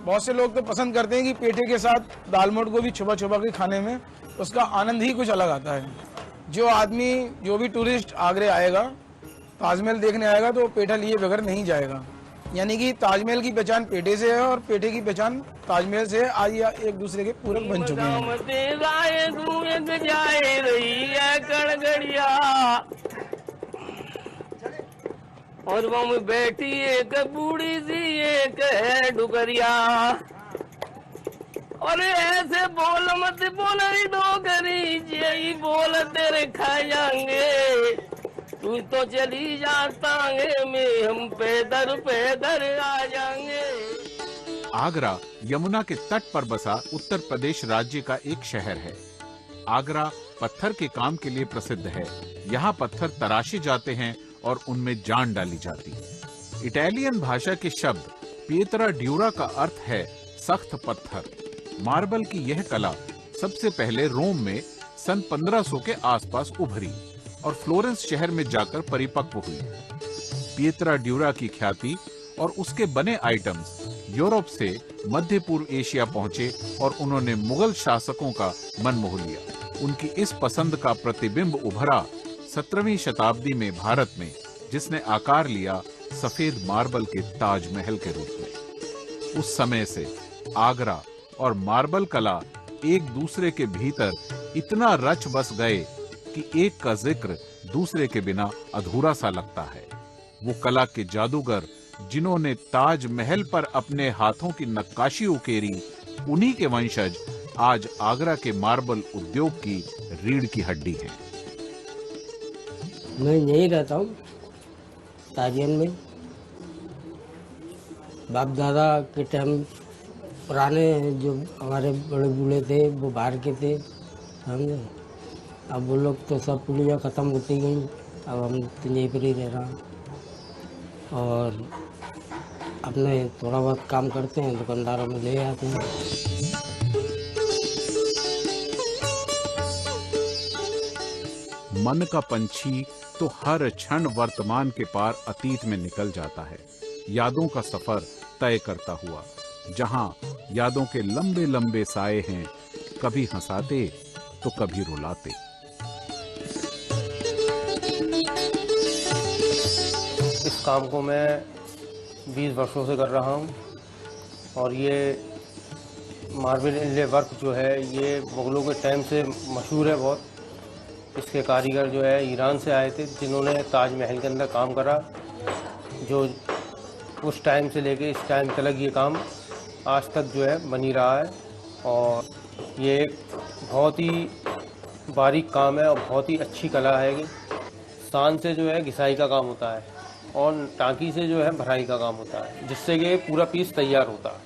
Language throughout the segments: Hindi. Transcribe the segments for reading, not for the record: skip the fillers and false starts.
बहुत से लोग तो पसंद करते हैं कि पेठे के साथ दाल मोठ को भी छुपा छुपा के खाने में उसका आनंद ही कुछ अलग आता है। जो भी टूरिस्ट आगरे आएगा, ताजमहल देखने आएगा तो पेठा लिए बगैर नहीं जाएगा। यानी कि ताजमहल की पहचान पेठे से है और पेठे की पहचान ताजमहल से है। आज ये एक दूसरे के पूरक बन चुके हैं। और वहाँ बैठी एक बूढ़ी सी एक है डुगरिया, और ऐसे बोल मत बोल डोगरी, यही बोल तेरे खा जाएंगे, तू तो चली जातांगे में हम पैदर पैदर आ जाएंगे। आगरा यमुना के तट पर बसा उत्तर प्रदेश राज्य का एक शहर है। आगरा पत्थर के काम के लिए प्रसिद्ध है। यहाँ पत्थर तराशे जाते हैं और उनमें जान डाली जाती है। इटालियन भाषा के शब्द पिएत्रा ड्यूरा का अर्थ है सख्त पत्थर। मार्बल की यह कला सबसे पहले रोम में सन 1500 के आसपास उभरी और फ्लोरेंस शहर में जाकर परिपक्व हुई। पिएत्रा ड्यूरा की ख्याति और उसके बने आइटम्स यूरोप से मध्य पूर्व एशिया पहुंचे और उन्होंने मुगल शासकों का मन मोह लिया। उनकी इस पसंद का प्रतिबिंब उभरा 17वीं शताब्दी में भारत में, जिसने आकार लिया सफेद मार्बल के ताजमहल के रूप में। उस समय से आगरा और मार्बल कला एक दूसरे के भीतर इतना रच बस गए कि एक का जिक्र दूसरे के बिना अधूरा सा लगता है। वो कला के जादूगर जिन्होंने ताजमहल पर अपने हाथों की नक्काशी उकेरी, उन्हीं के वंशज आज आगरा के मार्बल उद्योग की रीढ़ की हड्डी हैं। मैं यहीं रहता हूँ ताजियन में। बाप दादा के टाइम पुराने जो हमारे बड़े बूढ़े थे वो बाहर के थे, समझे। अब वो लोग तो सब पुलिया ख़त्म होती गई, अब हम तो यहीं पर ही रह रहा हूँ और अपने थोड़ा बहुत काम करते हैं, दुकानदारों में ले आते हैं। मन का पंछी तो हर क्षण वर्तमान के पार अतीत में निकल जाता है, यादों का सफर तय करता हुआ, जहां यादों के लंबे लंबे साए हैं, कभी हंसाते तो कभी रुलाते। इस काम को मैं 20 वर्षों से कर रहा हूं और ये मार्बल इनले वर्क जो है ये मुगलों के टाइम से मशहूर है बहुत। इसके कारीगर जो है ईरान से आए थे, जिन्होंने ताजमहल के अंदर काम करा, जो उस टाइम से लेके इस टाइम तक ये काम आज तक जो है बनी रहा है। और ये एक बहुत ही बारीक काम है और बहुत ही अच्छी कला है कि सान से जो है घिसाई का काम होता है और टांकी से जो है भराई का काम होता है, जिससे कि पूरा पीस तैयार होता है।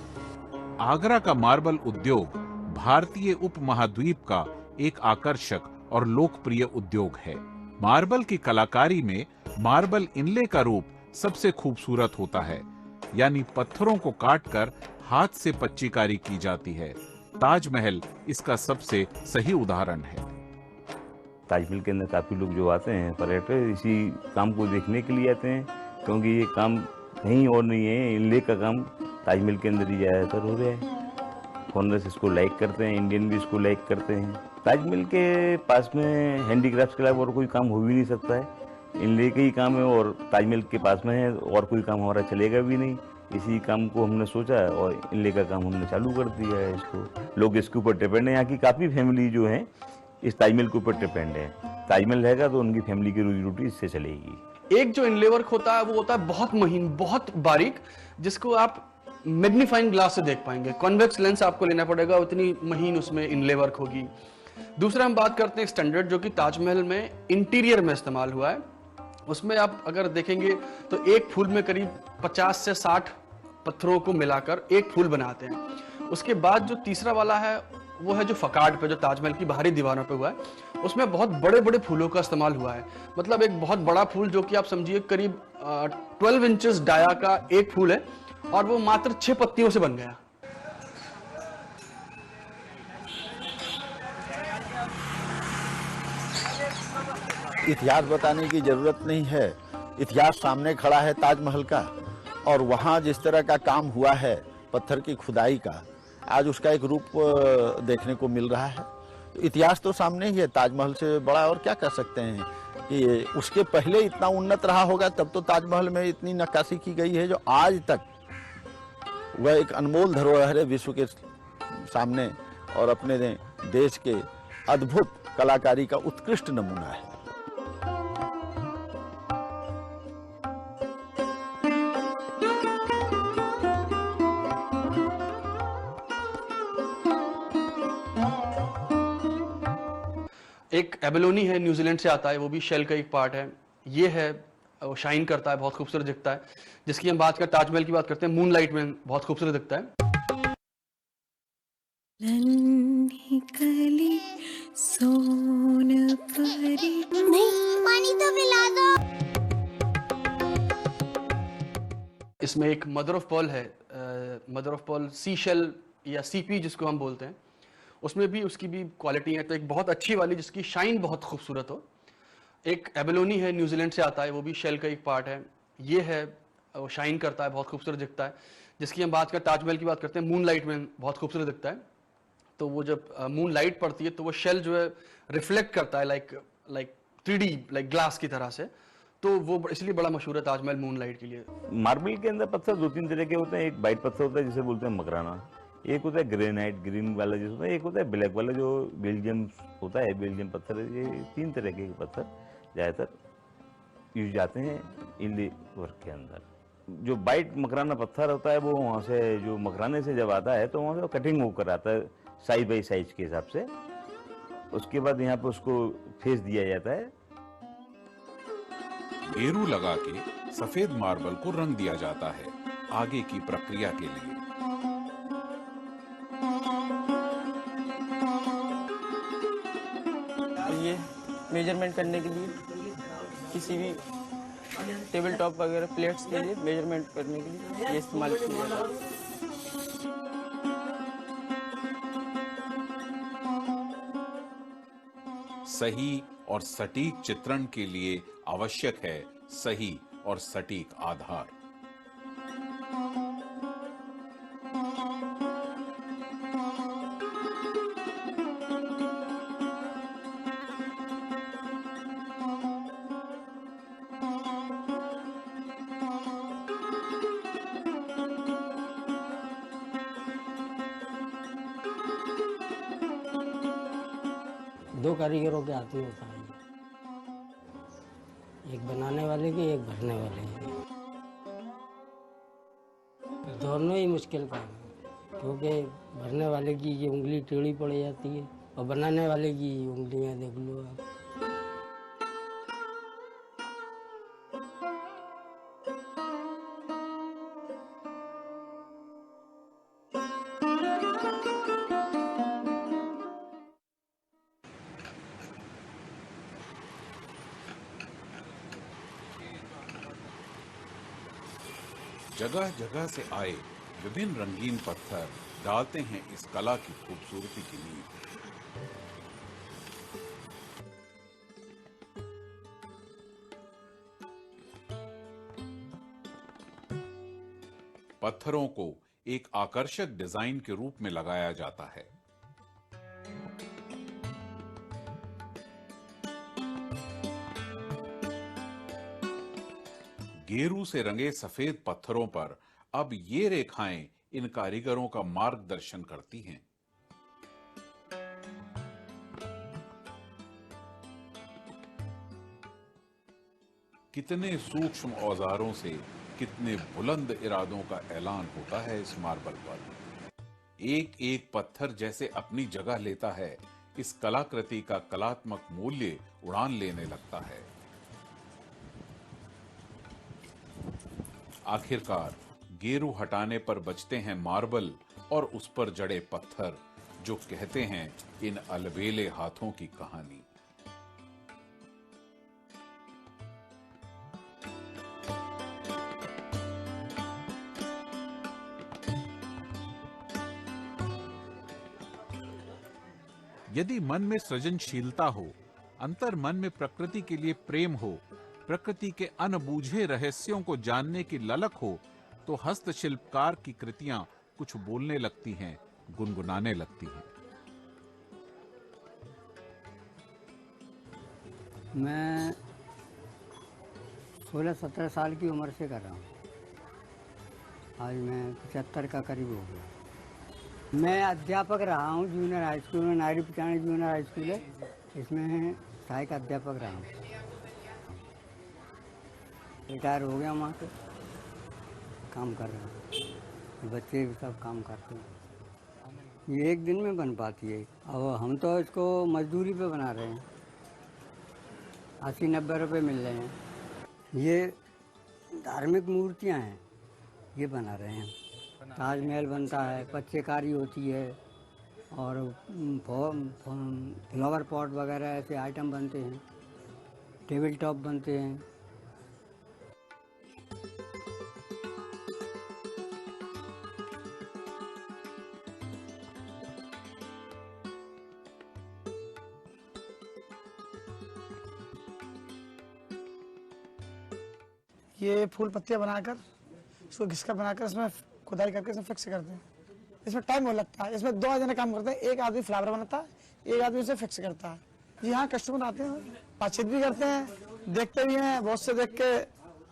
आगरा का मार्बल उद्योग भारतीय उपमहाद्वीप का एक आकर्षक और लोकप्रिय उद्योग है। मार्बल की कलाकारी में मार्बल इनले का रूप सबसे खूबसूरत होता है, यानी पत्थरों को काटकर हाथ से पच्चीकारी की जाती है। ताजमहल इसका सबसे सही उदाहरण है। ताजमहल के अंदर काफी लोग जो आते हैं पर्यटक इसी काम को देखने के लिए आते हैं, क्योंकि ये काम कहीं और नहीं है, इनले का काम ताजमहल के अंदर ही ज्यादातर हो रहा है। फॉरेनर्स इसको लाइक करते हैं, इंडियन भी इसको लाइक करते हैं। ताजमहल के पास में हैंडीक्राफ्ट के अलावा और कोई काम हो भी नहीं सकता है, इनले के ही काम है और ताजमहल के पास में है, और कोई काम हमारा चलेगा भी नहीं। इसी काम को हमने सोचा और इनले का काम हमने चालू कर दिया है। इसको लोग इसके ऊपर डिपेंड है, यहाँ की काफ़ी फैमिली जो है इस ताजमहल के ऊपर डिपेंड है। ताजमहल रहेगा तो उनकी फैमिली की रोजी रोटी इससे चलेगी। एक जो इनले वर्क होता है वो होता है बहुत महीन, बहुत बारीक, जिसको आप मैग्नीफाइंग ग्लास से देख पाएंगे। कॉन्वेक्स लेंस आपको लेना पड़ेगा, उतनी महीन उसमें इनले वर्क होगी। दूसरा हम बात करते हैं स्टैंडर्ड, जो कि ताजमहल में इंटीरियर में इस्तेमाल हुआ है। उसमें आप अगर देखेंगे तो एक फूल में करीब 50 से 60 पत्थरों को मिलाकर एक फूल बनाते हैं। उसके बाद जो तीसरा वाला है वो है जो फकाड पे, जो ताजमहल की बाहरी दीवारों पे हुआ है, उसमें बहुत बड़े बड़े फूलों का इस्तेमाल हुआ है। मतलब एक बहुत बड़ा फूल जो कि आप समझिए करीब 12 इंचेस डाया का एक फूल है और वो मात्र 6 पत्तियों से बन गया। इतिहास बताने की जरूरत नहीं है, इतिहास सामने खड़ा है ताजमहल का, और वहाँ जिस तरह का काम हुआ है पत्थर की खुदाई का आज उसका एक रूप देखने को मिल रहा है। इतिहास तो सामने ही है, ताजमहल से बड़ा और क्या कर सकते हैं कि उसके पहले इतना उन्नत रहा होगा, तब तो ताजमहल में इतनी नक्काशी की गई है जो आज तक वह एक अनमोल धरोहर है विश्व के सामने और अपने देश के अद्भुत कलाकारी का उत्कृष्ट नमूना है। एक एबेलोनी है, न्यूजीलैंड से आता है, वो भी शेल का एक पार्ट है। ये है, वो शाइन करता है, बहुत खूबसूरत दिखता है। जिसकी हम बात करते हैं, ताजमहल की बात करते हैं, मूनलाइट में बहुत खूबसूरत दिखता है। सोन परी नहीं, पानी तो पिला दो। इसमें एक मदर ऑफ पर्ल है, mother of pearl seashell या सीपी जिसको हम बोलते हैं, उसमें भी उसकी भी क्वालिटी है। तो एक बहुत अच्छी वाली जिसकी शाइन बहुत खूबसूरत हो। एक एबेलोनी है, न्यूजीलैंड से आता है, वो भी शेल का एक पार्ट है। ये है, वो शाइन करता है, बहुत खूबसूरत दिखता है। जिसकी हम बात करते हैं, ताजमहल की बात करते हैं, मूनलाइट में बहुत खूबसूरत दिखता है। तो वो जब मून लाइट पड़ती है तो वो शेल जो है रिफ्लेक्ट करता है लाइक 3D, लाइक ग्लास की तरह से। तो वो इसलिए बड़ा मशहूर है ताजमहल मून लाइट के लिए। मार्बल के अंदर पत्थर दो तीन तरह के होते हैं। एक वाइट पत्थर होता है जिसे बोलते हैं मकराना, एक होता है ग्रेनाइट ग्रीन वाला जिसे होता है, एक होता है ब्लैक वाला जो बेल्जियम होता है, बेल्जियम पत्थर। ये तीन तरह के पत्थर ज़्यादातर यूज जाते हैं इनले वर्क के अंदर। जो वाइट मकराना पत्थर होता है वो वहाँ से, जो मकराने से जब आता है तो वहाँ से कटिंग होकर आता है साइज बाई साइज के हिसाब से। उसके बाद यहाँ पे उसको फेस दिया जाता है। गेरू लगा के सफेद मार्बल को रंग दिया जाता है आगे की प्रक्रिया के लिए। ये मेजरमेंट करने के लिए, किसी भी टेबल टॉप वगैरह प्लेट्स के लिए मेजरमेंट करने के लिए ये इस्तेमाल किया जाता है। सही और सटीक चित्रण के लिए आवश्यक है सही और सटीक आधार। दो कारीगरों के हाथ में होता है, एक बनाने वाले के, एक भरने वाले के। दोनों ही मुश्किल काम है, क्योंकि भरने वाले की ये उंगली टेढ़ी पड़ जाती है और बनाने वाले की उंगलियां देख लो आप। जगह जगह से आए विभिन्न रंगीन पत्थर डालते हैं इस कला की खूबसूरती की नींव। पत्थरों को एक आकर्षक डिजाइन के रूप में लगाया जाता है। गेरू से रंगे सफेद पत्थरों पर अब ये रेखाएं इन कारीगरों का मार्गदर्शन करती हैं। कितने सूक्ष्म औजारों से कितने बुलंद इरादों का ऐलान होता है इस मार्बल पर। एक एक पत्थर जैसे अपनी जगह लेता है, इस कलाकृति का कलात्मक मूल्य उड़ान लेने लगता है। आखिरकार गेरू हटाने पर बचते हैं मार्बल और उस पर जड़े पत्थर, जो कहते हैं इन अलबेले हाथों की कहानी। यदि मन में सृजनशीलता हो, अंतर मन में प्रकृति के लिए प्रेम हो, प्रकृति के अनबूझे रहस्यों को जानने की ललक हो, तो हस्तशिल्पकार की कृतियां कुछ बोलने लगती हैं, गुनगुनाने लगती हैं। मैं 16-17 साल की उम्र से कर रहा हूँ। आज मैं 75 का करीब हो गया। मैं अध्यापक रहा हूँ जूनियर हाई स्कूल में, नायरी पिचानी जूनियर हाई स्कूल है, इसमें सहायक अध्यापक रहा हूँ। रिटायर हो गया वहाँ से, काम कर रहा हूँ। बच्चे भी सब काम करते हैं। ये एक दिन में बन पाती है। अब हम तो इसको मजदूरी पे बना रहे हैं, 80-90 रुपये मिल रहे हैं। ये धार्मिक मूर्तियाँ हैं, ये बना रहे हैं। ताजमहल बनता है, पच्चेकारी होती है, और फ्लावर पॉट वगैरह ऐसे आइटम बनते हैं, टेबल टॉप बनते हैं। ये फूल पत्तियाँ बनाकर इसको घिसका बनाकर इसमें खुदाई करके इसमें फिक्स करते हैं। इसमें टाइम बहुत लगता है। इसमें 2 जने काम करते हैं, एक आदमी फ्लावर बनाता है, एक आदमी उसे फिक्स करता है। जी हाँ, कस्टमर आते हैं, बातचीत भी करते हैं, देखते भी हैं, बहुत से देख के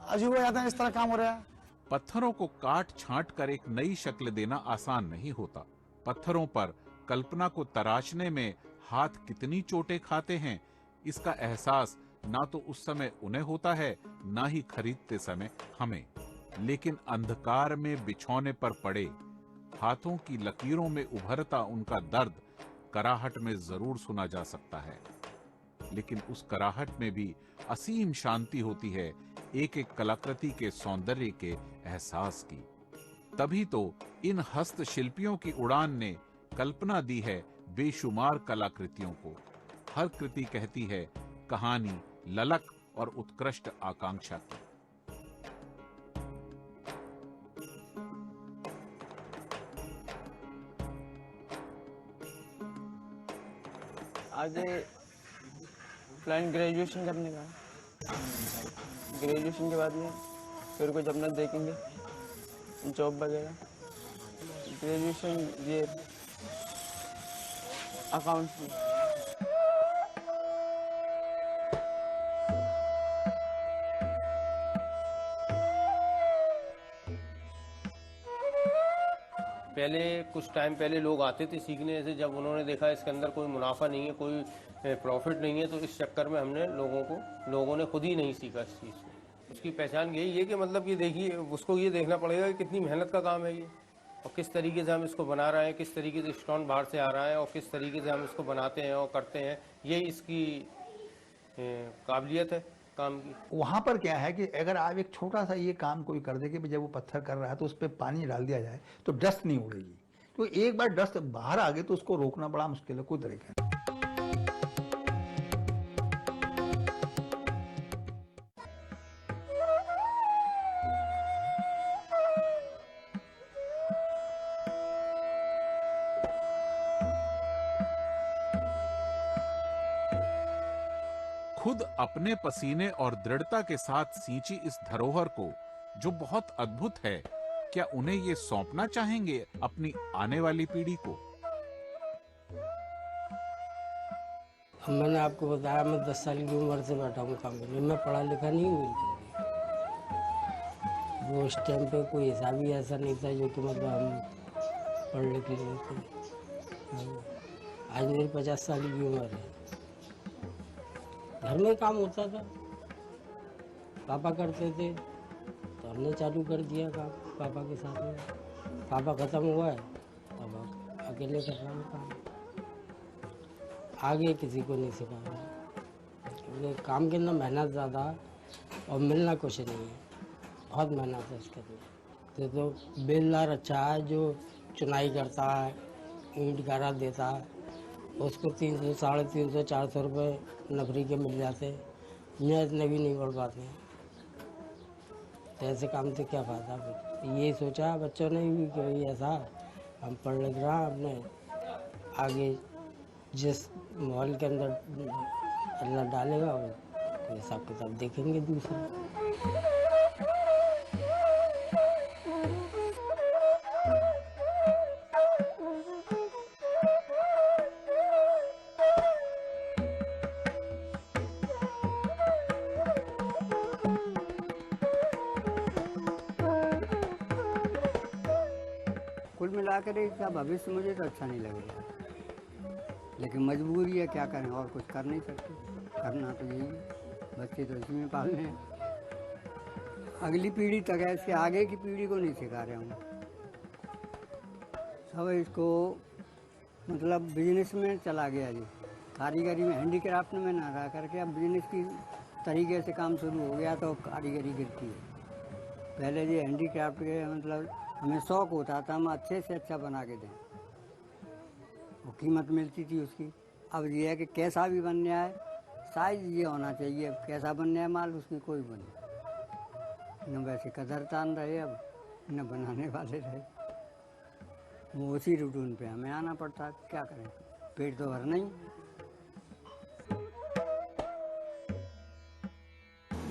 अजूबा हो जाते हैं इस तरह काम हो रहा है। पत्थरों को काट छांट कर एक नई शक्ल देना आसान नहीं होता। पत्थरों पर कल्पना को तराशने में हाथ कितनी चोटें खाते हैं, इसका एहसास ना तो उस समय उन्हें होता है, ना ही खरीदते समय हमें। लेकिन अंधकार में बिछौने पर पड़े हाथों की लकीरों में उभरता उनका दर्द कराहट में जरूर सुना जा सकता है। लेकिन उस कराहट में भी असीम शांति होती है एक एक कलाकृति के सौंदर्य के एहसास की। तभी तो इन हस्तशिल्पियों की उड़ान ने कल्पना दी है बेशुमार कलाकृतियों को। हर कृति कहती है कहानी, ललक और उत्कृष्ट आकांक्षा की। आगे प्लान ग्रेजुएशन करने का। ग्रेजुएशन के बाद में फिर कुछ अपना देखेंगे, जॉब वगैरह। ग्रेजुएशन ये अकाउंट्स में। पहले कुछ टाइम पहले लोग आते थे सीखने से, जब उन्होंने देखा इसके अंदर कोई मुनाफा नहीं है, कोई प्रॉफिट नहीं है, तो इस चक्कर में हमने लोगों ने खुद ही नहीं सीखा इस चीज़ को। उसकी पहचान यही है कि मतलब ये देखिए, उसको ये देखना पड़ेगा कि कितनी मेहनत का काम है ये, और किस तरीके से हम इसको बना रहे हैं, किस तरीके से स्टोन बाहर से आ रहा है, और किस तरीके से हम इसको बनाते हैं और करते हैं। यही इसकी काबिलियत है काम की। वहाँ पर क्या है कि अगर आप एक छोटा सा ये काम कोई कर दे कि जब वो पत्थर कर रहा है तो उस पर पानी डाल दिया जाए तो डस्ट नहीं उड़ेगी। तो एक बार डस्ट बाहर आ गई तो उसको रोकना बड़ा मुश्किल है, कोई तरीका नहीं। खुद अपने पसीने और दृढ़ता के साथ सींची इस धरोहर को, जो बहुत अद्भुत है, क्या उन्हें ये सौंपना चाहेंगे अपनी आने वाली पीढ़ी को? मैंने आपको बताया मैं 10 साल की उम्र से बैठा हूँ काम करने। मैं पढ़ा लिखा नहीं हूँ। वो उस टाइम पे कोई हिसाब ही ऐसा नहीं था जो कि मतलब हम पढ़ लिख लिए थे। आज मेरी 50 साल की उम्र है। घर में काम होता था, पापा करते थे तो हमने चालू कर दिया काम पापा के साथ में। पापा ख़त्म हुआ है, अब अकेले कर रहा हूँ काम। आगे किसी को नहीं सिखाया, क्योंकि काम के अंदर मेहनत ज़्यादा और मिलना कुछ नहीं है। बहुत मेहनत है इसके अंदर। तो बेलदार अच्छा है जो चुनाई करता है, ईंट गारा देता है, उसको 300, 350, 400 रुपये नफरी के मिल जाते। यहाँ इतने भी नहीं बढ़ पाते हैं, तो ऐसे काम से क्या फ़ायदा। फिर ये सोचा बच्चों ने भी कि भाई ऐसा हम पढ़ लिख रहा अपने आगे जिस माहौल के अंदर अल्लाह डालेगा वो हिसाब किताब देखेंगे दूसरा। कुल मिलाकर इसका भविष्य मुझे तो अच्छा नहीं लग रहा, लेकिन मजबूरी है, क्या करें, और कुछ कर नहीं सकते, करना तो यही है, बच्चे तो इसी में पालने हैं। अगली पीढ़ी तक है, इसके आगे की पीढ़ी को नहीं सिखा रहे हूँ, सब इसको मतलब बिजनेस में चला गया जी, कारीगरी में, हैंडीक्राफ्ट में ना रह करके अब बिजनेस की तरीके से काम शुरू हो गया तो कारीगरी गिरती है। पहले ये हैंडीक्राफ्ट के मतलब हमें शौक होता था, हम अच्छे से अच्छा बना के दें, वो कीमत मिलती थी उसकी। अब ये है कि कैसा भी बन जाए, साइज ये होना चाहिए, कैसा बन जाए माल उसकी कोई बने, न वैसे कदरदान रहे अब न बनाने वाले रहे, वो उसी रूटीन पे हमें आना पड़ता, क्या करें, पेट तो भरना ही।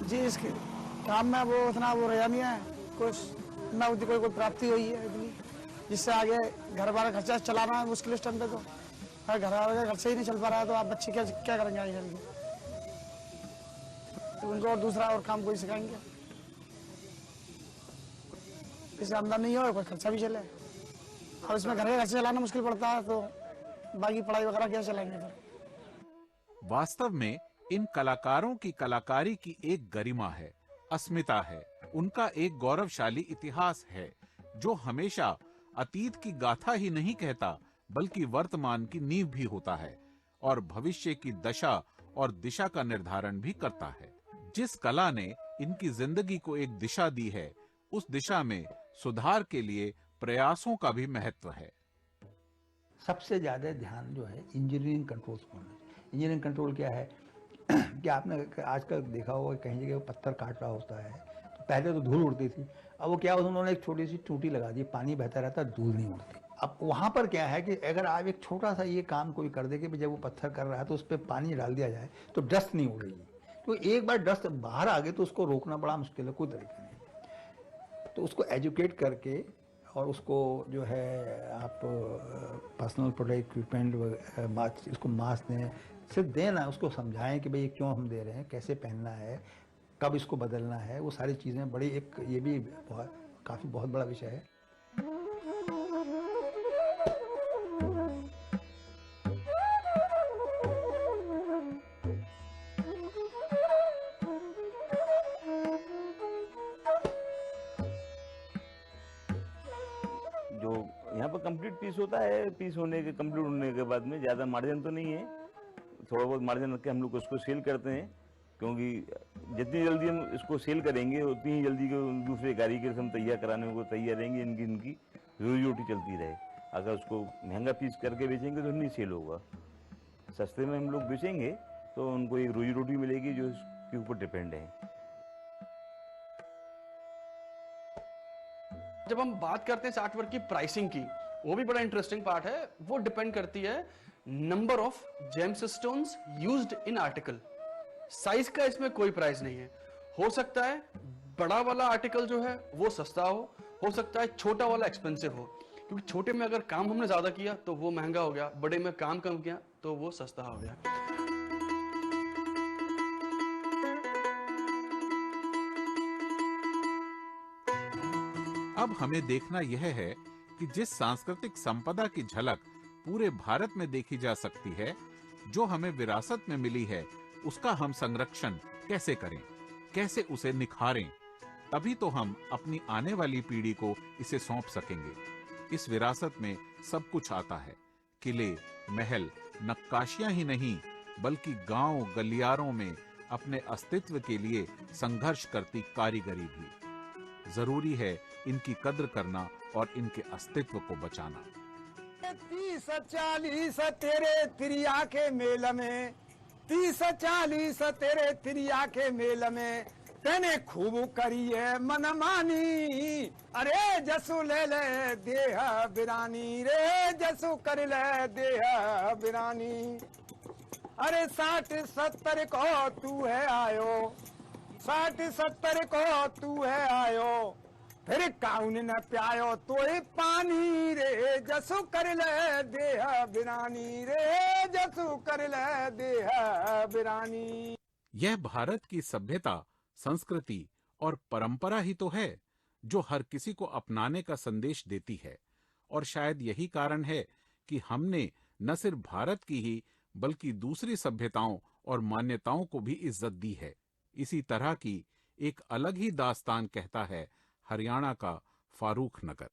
जी इसके काम में वो उतना वो रहा नहीं है, कुछ ना उतनी कोई प्राप्ति हुई है इतनी, जिससे आगे घर वाला खर्चा चलाना है मुश्किल इस टाइम पे। तो अगर घर वाले का खर्चा ही नहीं चल पा रहा है तो आप बच्चे क्या करेंगे आगे चल के, तो उनको और दूसरा और काम कोई सिखाएंगे, इससे आमदनी नहीं हो, कोई खर्चा भी चले, और इसमें घर का खर्चा चलाना मुश्किल पड़ता है तो बाकी पढ़ाई वगैरह क्या चलाएंगे फिर। वास्तव में इन कलाकारों की कलाकारी की एक गरिमा है, अस्मिता है, उनका एक गौरवशाली इतिहास है जो हमेशा अतीत की गाथा ही नहीं कहता बल्कि वर्तमान की नींव भी होता है और भविष्य की दशा और दिशा का निर्धारण भी करता है। जिस कला ने इनकी जिंदगी को एक दिशा दी है, उस दिशा में सुधार के लिए प्रयासों का भी महत्व है। सबसे ज़्यादा ध्यान जो है इंजीनियरिंग कंट्रोल पर होना चाहिए। इंजीनियरिंग कंट्रोल क्या है कि आपने आजकल देखा होगा कहीं जगह पत्थर काट रहा होता है तो पहले तो धूल उड़ती थी, अब वो क्या उन्होंने एक छोटी सी टूटी लगा दी, पानी बहता रहता, धूल नहीं उड़ती। अब वहाँ पर क्या है कि अगर आप एक छोटा सा ये काम कोई कर दे कि जब वो पत्थर कर रहा है तो उस पर पानी डाल दिया जाए तो डस्ट नहीं उड़ेगी, तो एक बार डस्ट बाहर आ गई तो उसको रोकना बड़ा मुश्किल है, कोई तरीका नहीं। तो उसको एजुकेट करके और उसको जो है आप पर्सनल प्रोटेक्टिव इक्विपमेंट इसको मास्क दें, सिर्फ देना, उसको समझाएं कि भाई ये क्यों हम दे रहे हैं, कैसे पहनना है, कब इसको बदलना है, वो सारी चीज़ें बड़ी एक ये भी काफ़ी बहुत बड़ा विषय है। जो यहाँ पर कंप्लीट पीस होता है, पीस होने के कंप्लीट होने के बाद में ज़्यादा मार्जिन तो नहीं है, थोड़ा बहुत मार्जिन रख के हम लोग उसको सेल करते हैं, क्योंकि जितनी जल्दी हम इसको सेल करेंगे उतनी ही जल्दी दूसरे कारीगर से हम तैयार कराने को तैयार रहेंगे, इनकी रोजी रोटी चलती रहे। अगर उसको महंगा पीस करके बेचेंगे तो नहीं सेल होगा, सस्ते में हम लोग बेचेंगे तो उनको एक रोजी रोटी मिलेगी जो इसके ऊपर डिपेंड है। जब हम बात करते हैं आर्ट वर्क की प्राइसिंग की, वो भी बड़ा इंटरेस्टिंग पार्ट है। वो डिपेंड करती है number of James stones used in article. Size का इसमें कोई प्राइस नहीं है। हो सकता है बड़ा वाला आर्टिकल जो है वो सस्ता हो सकता है छोटा वाला एक्सपेंसिव हो, क्योंकि छोटे में अगर काम हमने ज्यादा किया तो वो महंगा हो गया, बड़े में काम कम किया तो वो सस्ता हो गया। अब हमें देखना यह है कि जिस सांस्कृतिक संपदा की झलक पूरे भारत में देखी जा सकती है, जो हमें विरासत में मिली है, उसका हम संरक्षण कैसे करें, कैसे उसे निखारें, तभी तो हम अपनी आने वाली पीढ़ी को इसे सौंप सकेंगे। इस विरासत में सब कुछ आता है, किले, महल, नक्काशियां ही नहीं बल्कि गांव गलियारों में अपने अस्तित्व के लिए संघर्ष करती कारीगरी भी। जरूरी है इनकी कद्र करना और इनके अस्तित्व को बचाना। 30-40 तेरे त्रिया के मेल में, 30-40 तेरे त्रिया के मेल में, तेने खूब करी है मनमानी, अरे जसु ले ले देह बिरानी रे, जसु कर ले देह बिरानी। अरे 60-70 को तू है आयो, 60-70 को तू है आयो, फिर काउन न प्यायो तो पानी रे, जसु कर ले देह बिरानी रे, जसु कर ले देह बिरानी। यह भारत की सभ्यता, संस्कृति और परंपरा ही तो है जो हर किसी को अपनाने का संदेश देती है और शायद यही कारण है कि हमने न सिर्फ भारत की ही बल्कि दूसरी सभ्यताओं और मान्यताओं को भी इज्जत दी है। इसी तरह की एक अलग ही दास्तान कहता है हरियाणा का फारूख नगर।